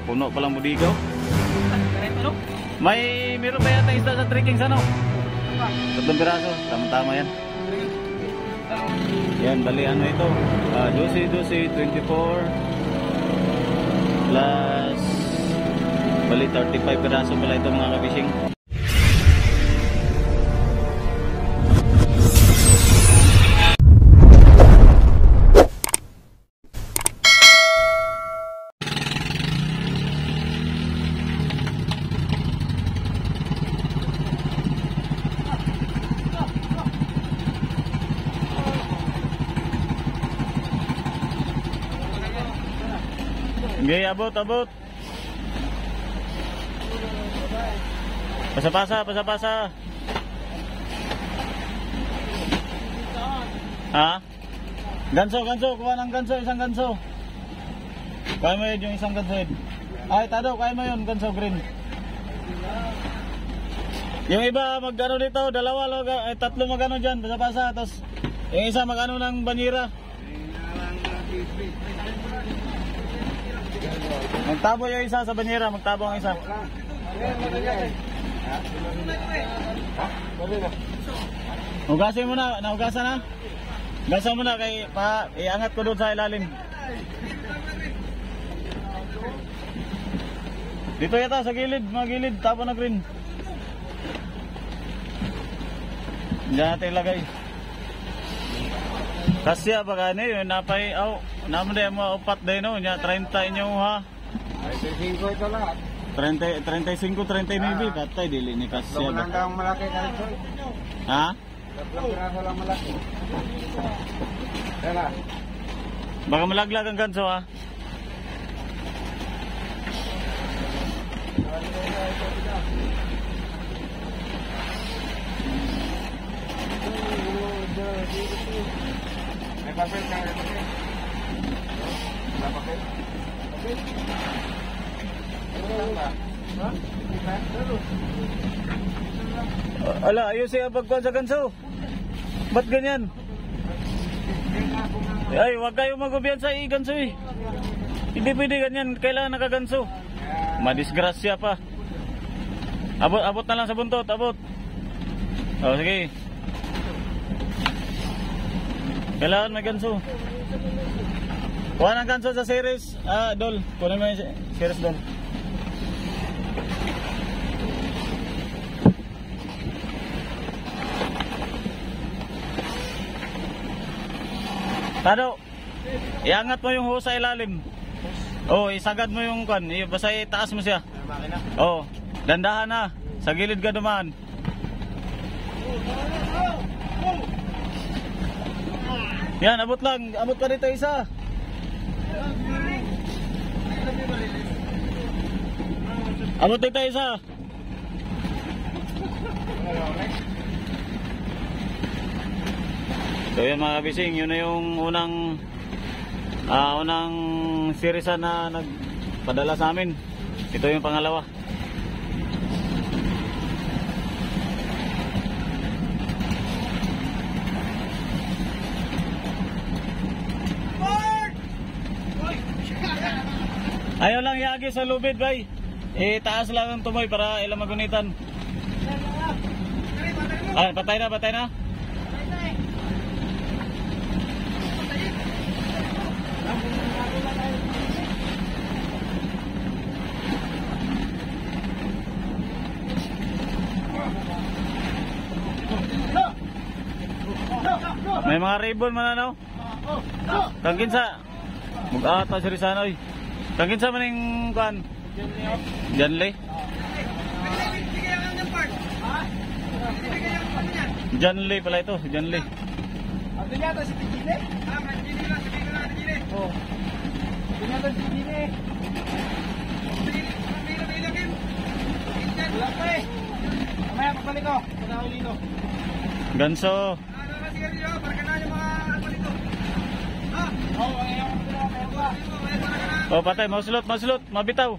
puno palang budigaw. Meron pa yata isda sa trekking sa ano? 3 piraso, tama-tama yan. Yan, bali ano ito? 12, 24 plus bali 35 piraso pala ito mga kabising. Okay, abot. Pasa. Ha? Ganso, kuha ng ganso, isang ganso. Kaya mo yun yung isang ganso yun. Ay, Tado, kaya mo yun, ganso green. Yung iba, magano dito, 2, 3 magano dyan, pasa, tapos yung isa magano ng banyera. Magtabo yung isa sa banyera, magtabo ang isa. Hugasin mo na, nahugasan na? Hugasan mo na kay iangat ko doon sa ilalim. Dito yata sa gilid, mga gilid, tabo na green. Diyan natin ilagay. Kasya ba gani, yung napay, naman din mo upat din no, 30 inyo ha. 35 ito lahat. 35, 39, patay, dili ni kasya ba? Ang malaki kalito. Ha? 3 piraso lang malaki. Tara. Baka malaglag ang ganso ha? May papel ka rin. Wala papel? Ala, ayusin ang pagkuhan sa ganso. Ba't ganyan? Ay, wag kayo magubiyan sa ganso eh. Hindi pwede ganyan, kailangan nakaganso. Madisgrasya pa. Abot na lang sa buntot, abot. Sige. Kailangan may ganso. Kuha ng ganso sa series, Dol. Kunin mo yung series, Dol. Tado, iangat mo yung hose sa ilalim. Isagad mo yung kan, basta itaas mo siya. Dandahan na. Sa gilid ka dumaan. Yan, abot lang. Abot pa dito isa. Abot dito isa. So yan mga kabising, yun na yung unang series na nagpadala sa amin. Ito yung pangalawa. Ayaw lang iagi sa lubid, bay. Taas lang ang tumoy para ilang magunitan. Patay na. May mga ribbon man ano? Tangkin sa mag-ata si Rizanoy. Tangkin sa maning kuan? Janley. Janley pala ito, Janley. Ano yata si Tijine? Tijine lang, sabihin na Tijine. Ano yata si Tijine? Wala pa eh. Mamaya pagbalik ko. Pagkakuli ko. Ganso. Patay, masulot, mabitaw.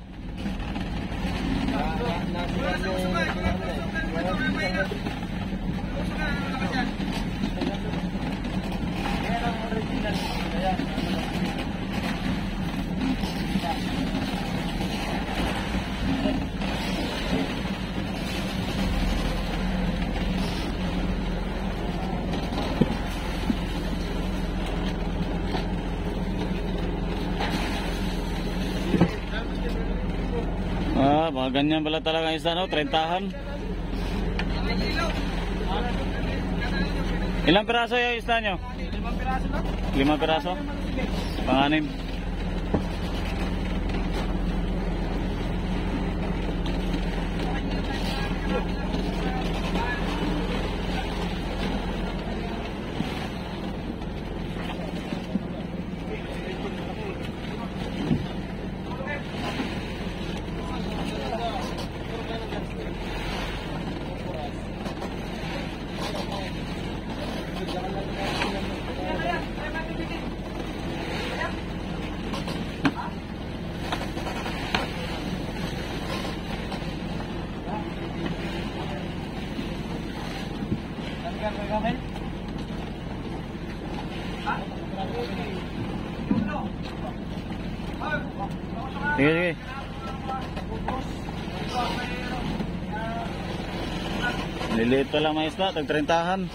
Ganyan pala talaga isa, no? 30-han. Ilang piraso yung isda nyo? 5 piraso lang. 5 piraso? Pang-anim. Sige, sige. Liliit pa lang mga isda, tag 30-han.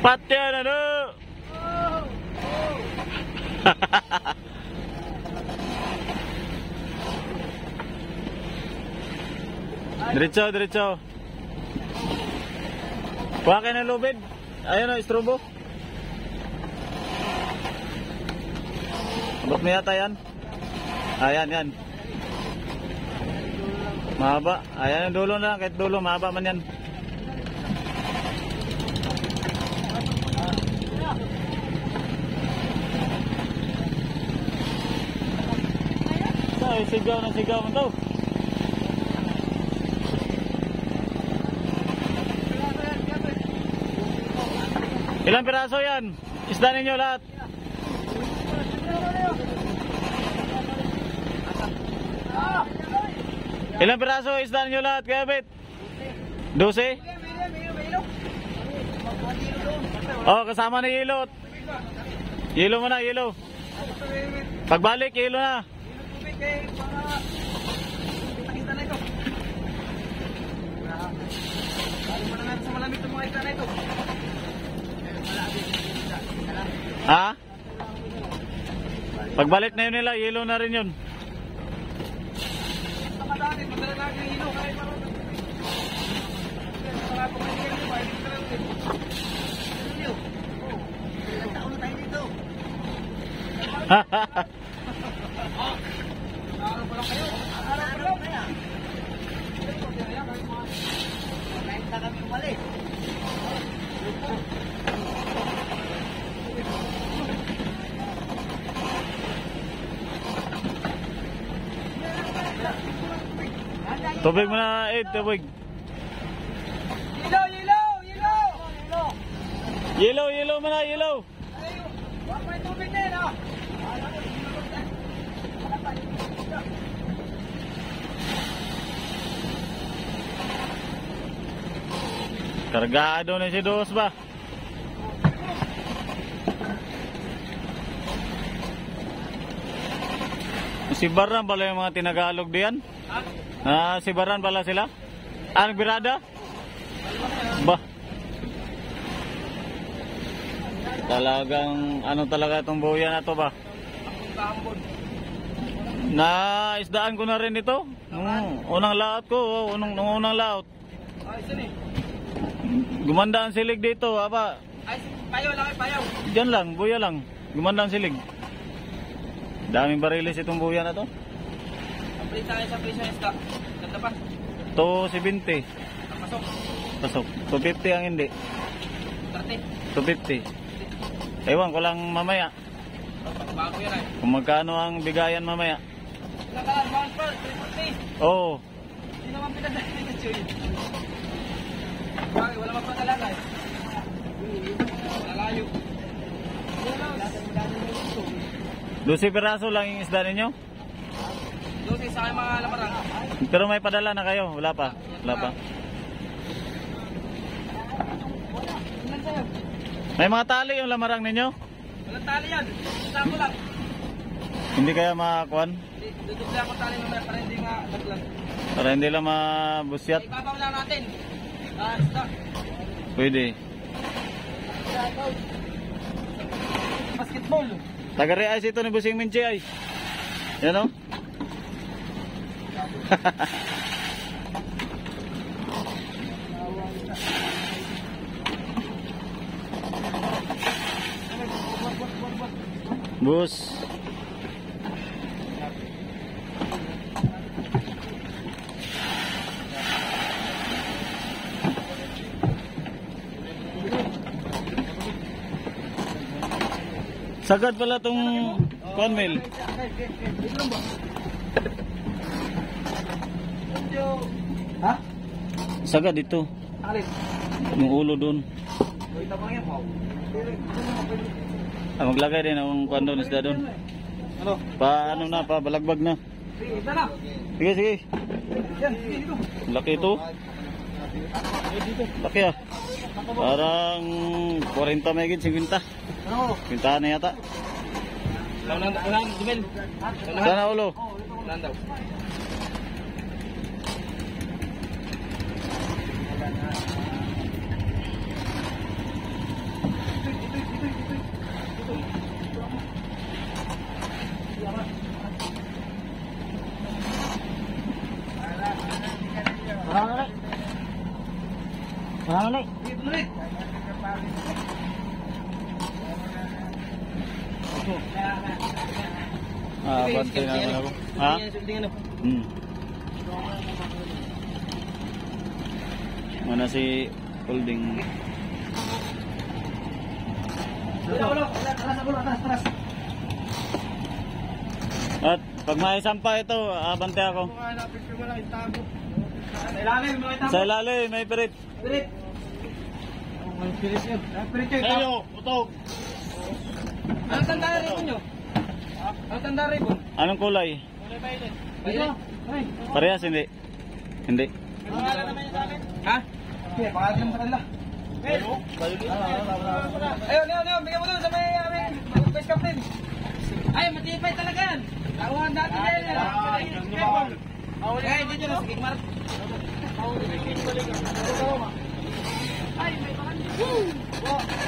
Patya na do! Diretso, diretso. Kuha kayo ng lubid. Ayun o, istrobo. Abot mo yata yan. Ayan, yan. Mahaba. Ayan yung dulo na lang. Kahit dulo, mahaba man yan. Ay, sigaw na sigaw mo to. Ilang piraso yan? Isda ninyo lahat. Ilang piraso isda ninyo lahat, Kuya Bet? 12? Oh, kasama na yelo. Yelo mo na, yelo. Pagbalik, yelo na. Ha? Pagbalik na yun nila, yelo na rin yun. Tubig mo na, Ed, tubig. Yelo, yelo, yelo. Yelo, yelo mo na, yelo. Wag may tubig din, ah. Kargado na si Dos ba? Si Baran pala yung mga tinagalog diyan? Si Baran pala sila? Nagbirada? Ba? Talagang ano talaga itong buya na to ba? Na isdaan ko na rin ito. Unang laot ko, unang laot. Ay, saan eh? Gumanda ang silig dito, apa? Ay, payaw lang, payaw. Diyan lang, buya lang. Gumanda ang silig. Daming barilis itong buya na to. Ang prisa ay sa prisa isda. Ganda pa. 270. Napasok. Pasok. 250 ang hindi. 30. 250. Ewan ko lang mamaya. Bago yan ay. Kung magkano ang bigayan mamaya. Nakalaan, mahal pa, 350. Oo. Hindi naman pinadala na Chuy. Bakit? Wala magpadala eh. Nalayo. 12 piraso lang yung isda ninyo? 12 sa aking mga lamarang. Pero may padala na kayo? Wala pa? Wala pa? Ilan sa'yo? May mga tali yung lamarang ninyo? Walang tali yan. Sako lang. Hindi kaya makakuan? Dudugla ako tali mamaya para hindi nga daglag. Para hindi lang mabusyat? Ibabaw lang natin. Isda. Pwede. Basketball. Taga-reais ito ni Busing Minchi ay. Yan o. Bus. Sagad pala tong cornmeal. Ha? Sagad ito. Alin? Yung ulo doon. Ito pa yan, wow. Maglagay din ang kuwan doon, isda doon. Ano? Pa ano na, pa balagbag na. Sige, ito na. Sige, sige. Yan, sige, dito. Laki ito. Laki ah. Parang 40 megit, 50. Ano? 50 na yata. Ulang, Jumel. Sana ulo. Ulan daw. Bantay na ako. Ha? Mana si Holding. At pag may sampa ito, bantay ako. Sa ilalim, may pirit. Pirit. Pirit yun. Pirit yun. Ayo, utog. Anong tanda rin nyo? Anong tanda rin po? Anong kulay? Kulay violet. Violet? Parehas, hindi. Hindi. Pangalan naman yung sa akin? Ha? Okay, pangalan naman sa kanila. Ayun, bigyan mo doon sa may vice captain. Ay, matipay talaga yan. Lawan natin yan. Ay, dito na, sige, Mark.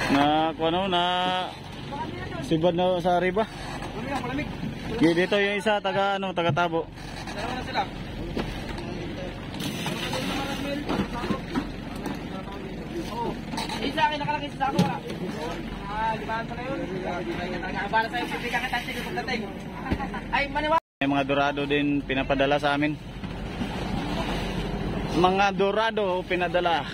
Na, kung ano, na sibad na sa riba. Palamig. Dito yung isa, taga Tabo. Dalawa na sila. Isa akin nakalaki sa ako. Limahan pa na yun. Nakabala sa'yo, hindi ka katansi ko pagdating. Ay, maniwala. May mga dorado din pinapadala sa amin. Mga dorado pinadala.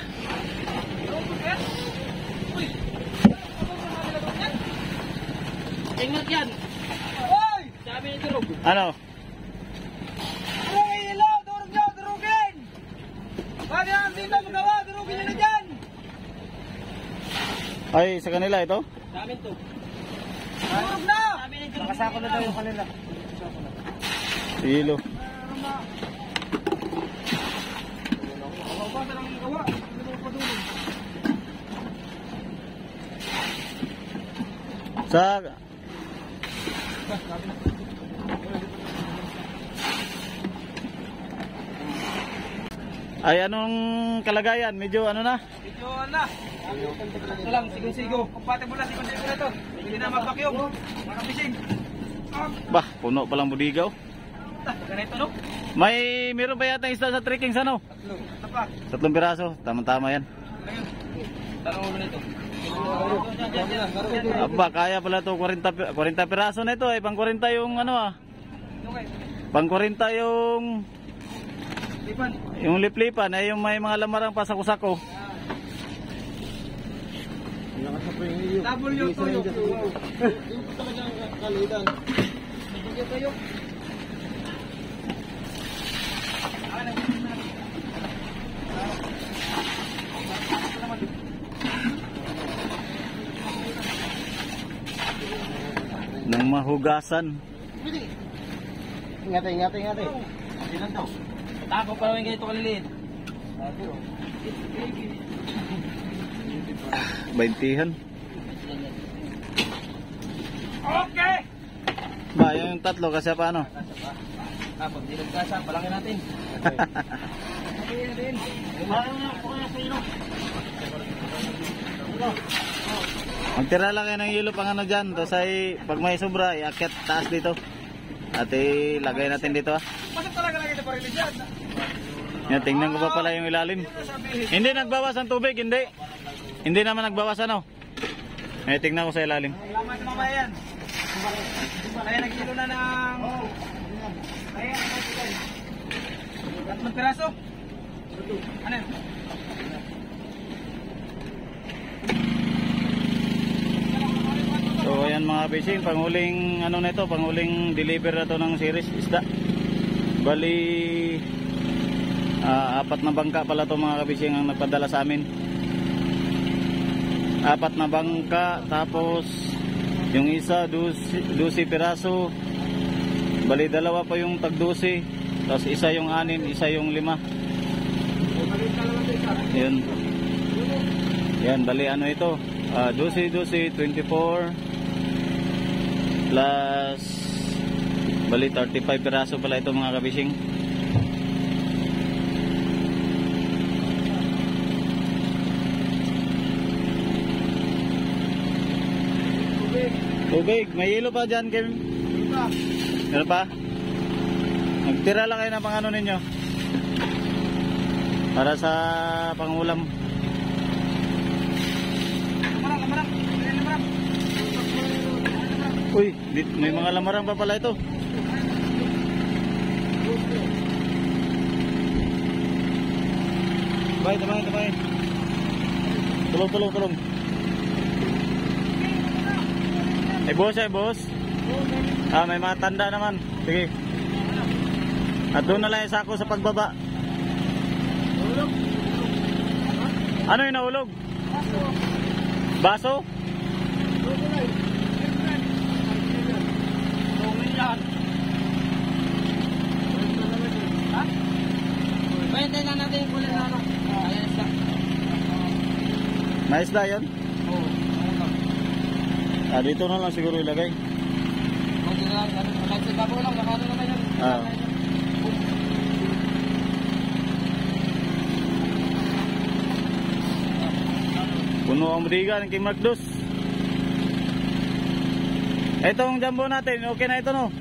Ingat yan. Hoy! Sabi ni Durog. Ano? Ay, hello! Durog nyo! Durugin! Bakit ang dito magawa? Durugin nyo na dyan! Ay, sa kanila ito? Sa amin to. Durog na! Nakasako na daw yung kanila. Hilo. Sa ay anong kalagayan? Medyo ano na? Medyo na. Ito lang, sigo-sigo. Compatible na, sigo-sigo na ito. Hindi na magpakyong. Makabising. Bah, puno palang budigaw. Ganito, no? Meron ba yata isda sa trekking sa ano? Tatlo. Ito pa. 3 piraso, tama-tama yan. Tanong ulo nito. Aba, kaya pala to 40 piraso na ito eh. Pang 40 yung ano ah. Okay. Pang 40 yung Lipan. yung liplipan ay yung may mga lamarang pasako-sako. W to yung. Yung talagang kalitan. Medyo tayo. Nang mahugasan. Ingate. Ilan daw? Tako pa naman ganito kaliliit. 20-han. Okay! Ba, yung tatlo kasi paano? Pag di nagkasa, palangin natin. Palangin natin. Palangin natin. Magtira lang kayo ng yelo pang ano dyan. Tapos ay pag may sobra, iakyat taas dito. At ilagay natin dito ah. Masok talaga lang ito parilis yan. Yan, tingnan ko pa pala yung ilalim. Hindi nagbawas ang tubig, hindi. Hindi naman nagbawas ano. Tingnan ko sa ilalim. Salamat sa mamayan. Kaya nagkilo na ng... Ayan, tatlong piraso. Ano yun? So ayan mga fishing, panghuling ano na ito, panghuling deliver na to ng series isda. Bali 4 na bangka pala to mga kabising ang nagpadala sa amin. 4 na bangka, tapos yung isa 12 piraso. Bali 2 pa yung tag 12, tapos isa yung 6, isa yung 5. Yun. Yan, bali ano ito, 12, 24 plus bali 35 piraso pala ito mga kabising. Tubig, may yelo pa dyan, Kim? Meron pa? Magtira lang kayo ng pang ano ninyo para sa pangulam. Uy, may mga lamarang pa pala ito. Tamay. Tulong. Ay boss. May mga tanda naman. Sige. At doon na lang yung sako sa pagbaba. Ano yung nahulog? Baso? Bayan na natin yung kulay na ano. Ayan isda. Nice na yun? Oo. Dito na lang siguro ilagay. Hindi na lang. Kahit sa tapo lang. Baka naman yun. Puno ang briga ng King Mark Dos. Itong jumbo natin, okay na ito no?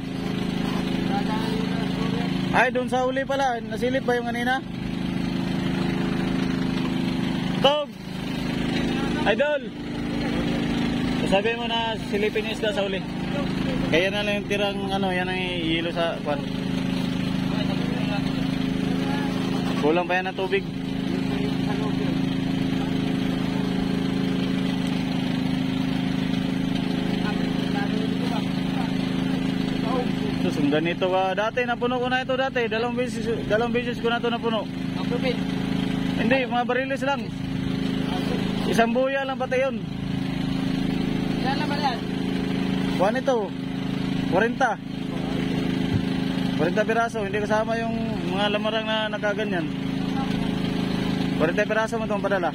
Ay, doon sa uli pala. Nasilip ba yung kanina? Tog! Idol! Sabi mo na silipin yung isda sa uli. Kaya na lang yung tirang ano, yan ang hilo sa kwan. Kulang pa yan ng tubig. Ang ganito ka dati, napuno ko na ito dati. Dalawang beses ko na ito napuno. Hindi, mga barilis lang. Isang buya lang pati yun. Ilan na ba yan? Kuhan ito 40 piraso, hindi kasama yung mga lamarang na nakaganyan. 40 piraso mo itong padala.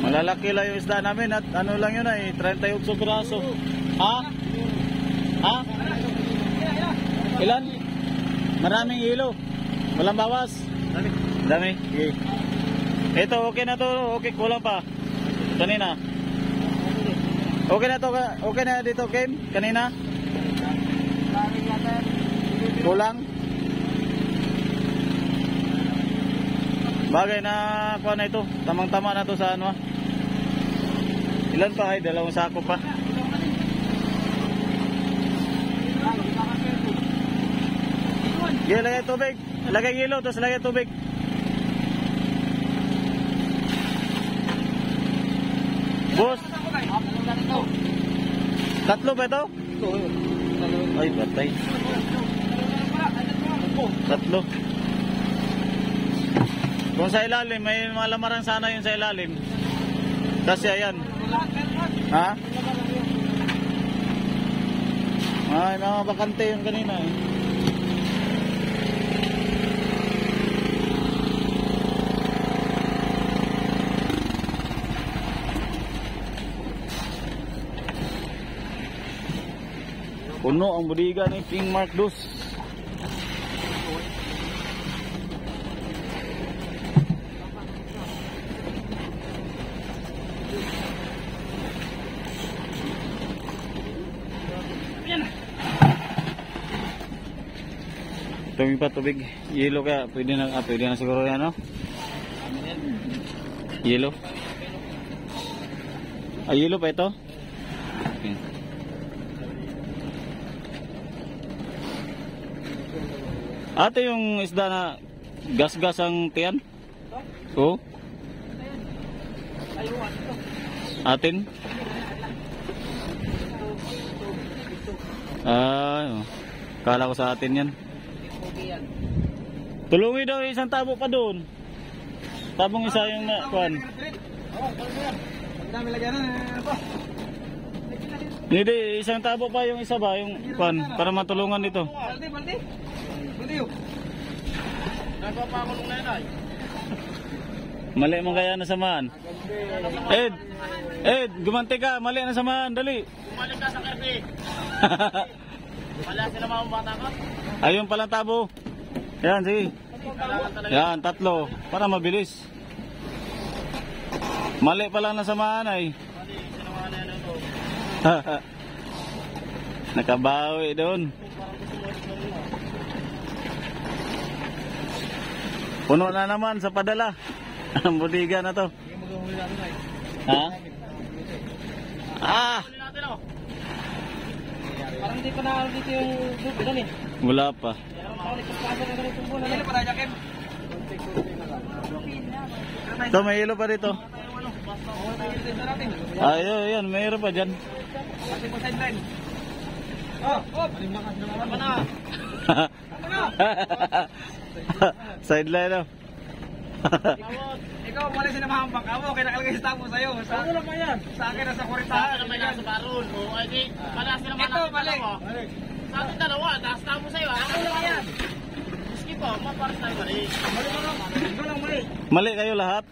Malalaki lang yung isda namin at ano lang yun ay 38 piraso. Ha? Ilan? Maraming hilo. Walang bawas. Dami. Okay. Ito okay na to, okay, kulang pa. Kanina. Okay na to, okay na dito, Kim? Kanina? Kulang? Bagay na kuha na ito. Tamang-tama na to sa ano. Ilan pa ay? 2 sako pa. Okay, lagay tubig. Lagay hilo, tapos lagay tubig. Boss. 3 ba ito? Ay, batay. 3. Kung sa ilalim, may malamaran sana yun sa ilalim. Kasi ayan. Ha? Ay, mga bakante yun kanina eh. Puno ang budiga ni King Mark Dos. Tubig pa, tubig. Yelo kaya, pwede na siguro yan, no? Yelo. Yelo pa ito? Okay. Ate, yung isda na gas-gas ang tiyan? Oo. Atin? Kala ko sa atin yan. Tulungi daw isang tabo pa doon. Tabong isa yung kuan. Dami lagyan na po. Hindi, isang tabo pa yung isa ba yung kuan para matulungan dito. Balde. Balde yun. Nagpapakulong na yun ay. Mali mo kaya nasamaan. Ed, gumanti ka, mali nasamaan, dali. Bumalik ka sa karpe. Wala sila mga bata ko. Ayun palang tabo. Yan, sige. Yan, 3 para mabilis. Mali pa lang nasamaan ay. Mali, sinamaan na yan ito. Nakabawi doon. Puno na naman sa padala. Ang budiga na to. Hindi mo gawin natin ay. Ha? Ah! Huli natin o. Parang hindi pa na dito yung group doon eh. Wala pa. Ano pa tayo, Jakim? Ito, may ilo pa dito. Ayun, mayroon pa dyan. Kasi po sideline. Oh, malimlakas na naman na. Sideline oh. Ikaw pala sinamahambak ka mo, kaya nakalagay sa tabo sa'yo. Ano naman yan? Sa akin, nasa 40. Sa akin naman yan, sa barul. O, ay di, pala sinamahan natin dalawa. Sa akin dalawa, taas tabo sa'yo. Ano naman yan? Miski po, maparas tayo mali. Mali mo lang. Ikaw lang mali. Mali kayo lahat.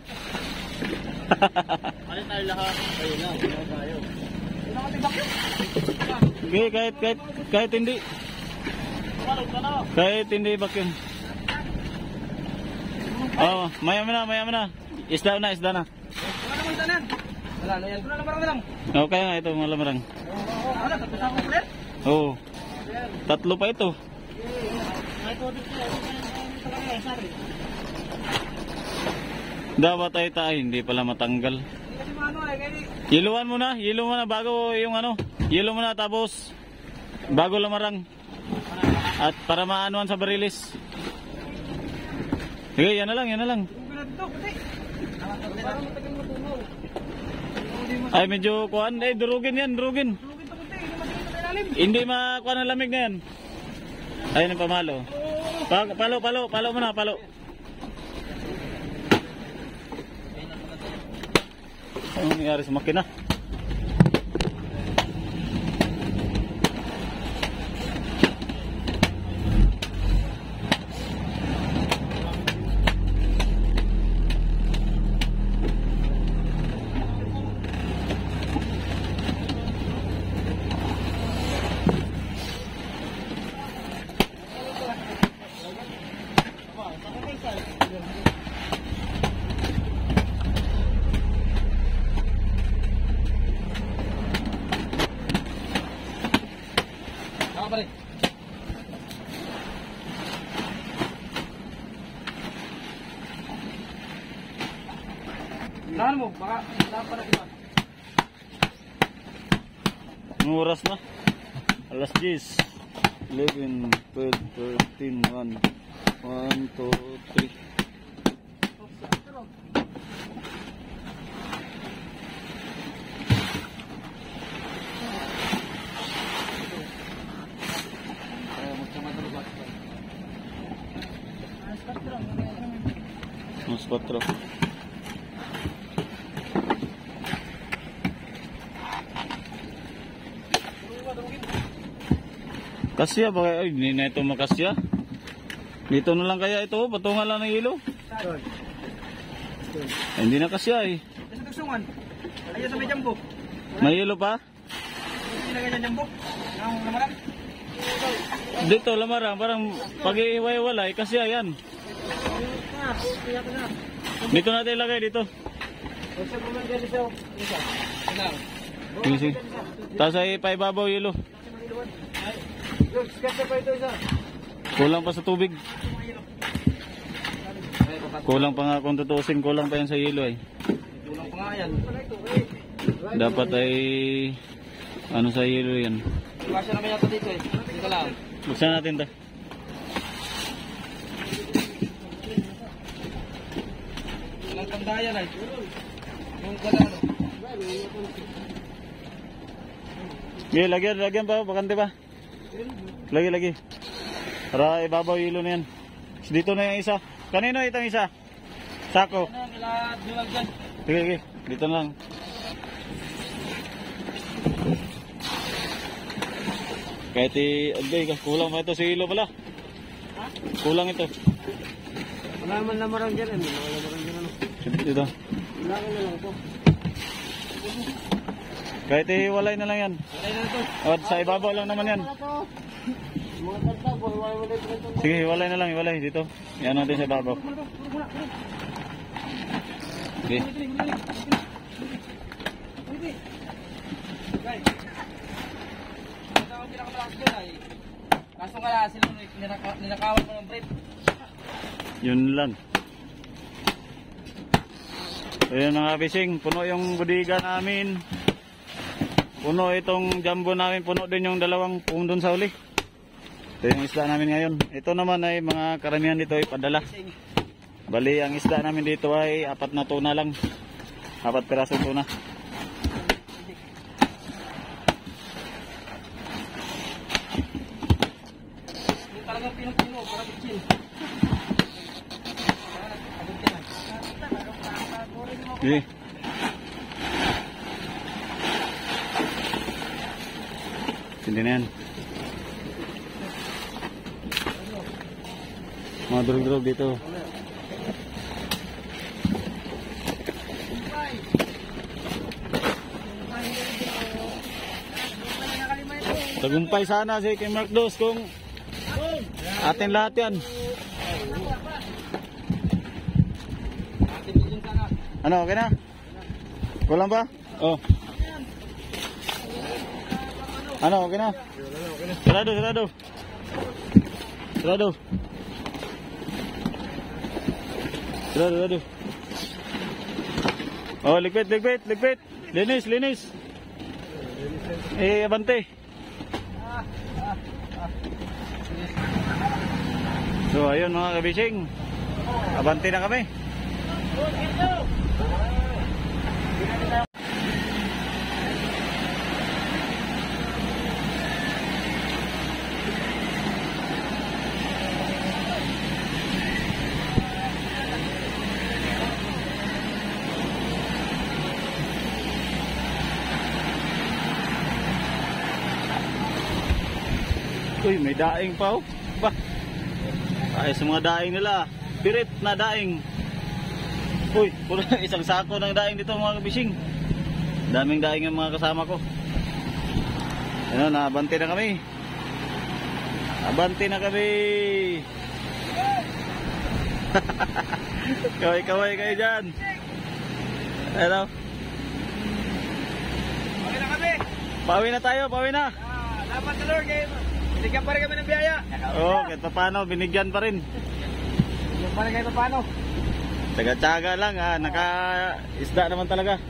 Mali tayo lahat. Ayun na, ayun tayo. Hindi naman tibak yun. Okay, kahit hindi. Tumalog ka na. Kahit hindi bakit. Oh, maya mo na. Isda na. Wala naman tanan. Wala na yan. Wala na marami lang. Okay nga ito, malamarang. Wala, tapos ako ulit. Oo. 3 pa ito. May tubig siya. Sorry. Dapat tayo, hindi pala matanggal. Kasi ano ay kaya Yiluan mo na bago yung ano. Yilo mo na tapos bago lamarang. At para maanuan sa barilis. Sige, yan na lang. parang matagal matunaw. Ay, medyo kuhan. Durugin yan. Lugin pa kunti, hindi matagal sa ilalim. Hindi makuha ng lamig na yan. Ayun ang pamalo. Palo mo na. Ano nangyari sa makina? Pare. Lahan mo, baka lahat para iba. Anong oras na? Alas 10. 11, 12, 13, 1, 2, 3. Mas 4. Kasya ba kaya? Ay, hindi na ito makasya. Dito na lang kaya ito, patungan lang ng ilo. Ay, hindi na kasya eh. Sa tugsungan. Ayun sa may jambo. May ilo pa? Hindi na ganyan jambo. Ang lamarang. Dito lamarang, parang pag-iiway-walay, kasya yan. Dito natin ilagay dito. Sige. Tapos ay paibabaw ilo. Kulang pa sa tubig. Kulang pa nga kung tutusin, kulang pa yan sa hilo eh. Kulang pa nga yan. Dapat ay ano sa hilo yan. Iwasya naman yata dito eh. Dito lang. Buksan natin ta. Ilang pandayan ay. Yung gano'n. Okay, lagyan pa, bakante pa. Lagi. Para ibabaw yung hilo na yan. Dito na yung isa. Kanino itong isa? Sako. Ano, nila dulag dyan. Sige. Dito na lang. Kahit kulang pa ito sa hilo pala. Kulang ito. Wala naman lamarang dyan. Wala lamarang dyan ano. Dito. Wala ka na lang ito. Kahit ihiwalay na lang yan. Wala na ito. O, sa ibabaw lang naman yan. Mga tagtag, wala ito. Sige, hiwalay na lang, hiwalay. Dito. Yan natin sa ibabaw. Sige. Ito ang pinakamalakas dyan ay. Kaso nga sila ninakawan mo ng brief. Yun lang. Ayan mga fishing, puno yung bodega namin. Puno itong jumbo namin, puno din yung dalawang doon sa uli. Ito yung isda namin ngayon. Ito naman ay mga karamihan dito ay padala. Bali, ang isda namin dito ay 4 na tuna lang. 4 pirasong tuna. Yung talagang pinupuno, para bitchin. Sige. Hindi na yan. Mga durug-durug dito. Tagumpay sana si Kim Mark Dos kung atin lahat yan. Ano, okay na? Kulang ba? Oh. Ano, okay na? Sarado. Oh, ligpit. Linis. Abante. So, ayun mga kabising. Abante na kami. Uy, may daing pa oh. Ba? Ay, sa mga daing nila. Pirit na daing. Uy, puro isang sako ng daing dito mga kabising. Daming daing ang mga kasama ko. Ayun, abante na kami. Kaway kayo dyan. Ano? Okay na kami. Pauwi na tayo. Dapat sa Lord kayo. Binigyan pa rin kami ng biyaya. Oo, kahit paano, binigyan pa rin. Binigyan pa rin kayo paano. Tsaga-tsaga lang ha, naka-isda naman talaga.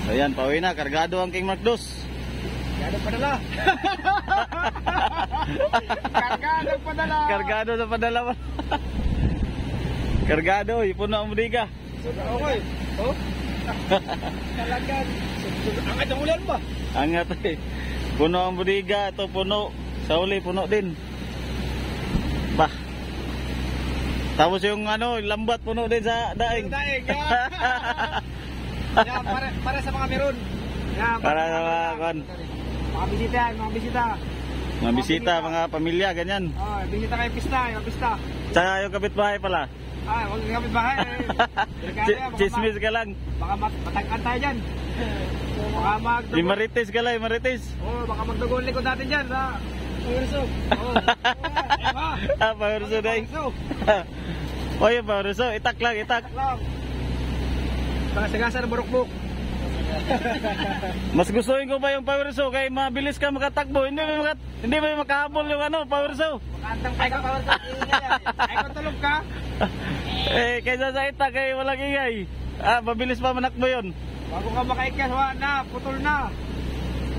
Ayan, pauwi na, kargado ang King Mark Dos. Kargado sa padala. Kargado, puno ang bodega. Okay. Oh? Talagang. Angat ang ulan ba? Angat eh. Puno ang bodega, ito puno. Sa uli, puno din. Bah. Tapos yung lambat puno din sa daing. Daing, yan. Para sa mga meron. Yan, para sa mga mga bisita. Mga bisita, mga pamilya, ganyan. Oh, bisita kayo pista. Tsaka yung kapitbahay pala. Huwag yung kapitbahay. Chismis ka lang. Baka matagkan tayo dyan. Baka Marites ka lang, Marites. Baka magdugol likod natin dyan sa Pangurso. Pangurso dahi. Pangurso, itak lang. Sagasa ng burukbuk. Mas gustuhin ko ba yung power saw kay mabilis ka makatakbo. Hindi ba makahabol yung ano, power saw? Kantang pa ka power saw. Ay kung tulog ka. Kaysa sa ita kay walang ingay. Mabilis pa manakbo yun. Bago ka makaikas, wala na, putol na.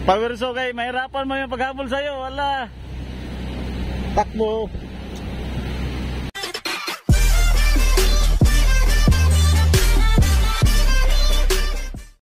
Power saw kay mahirapan mo yung paghabol sa'yo. Wala. Takbo.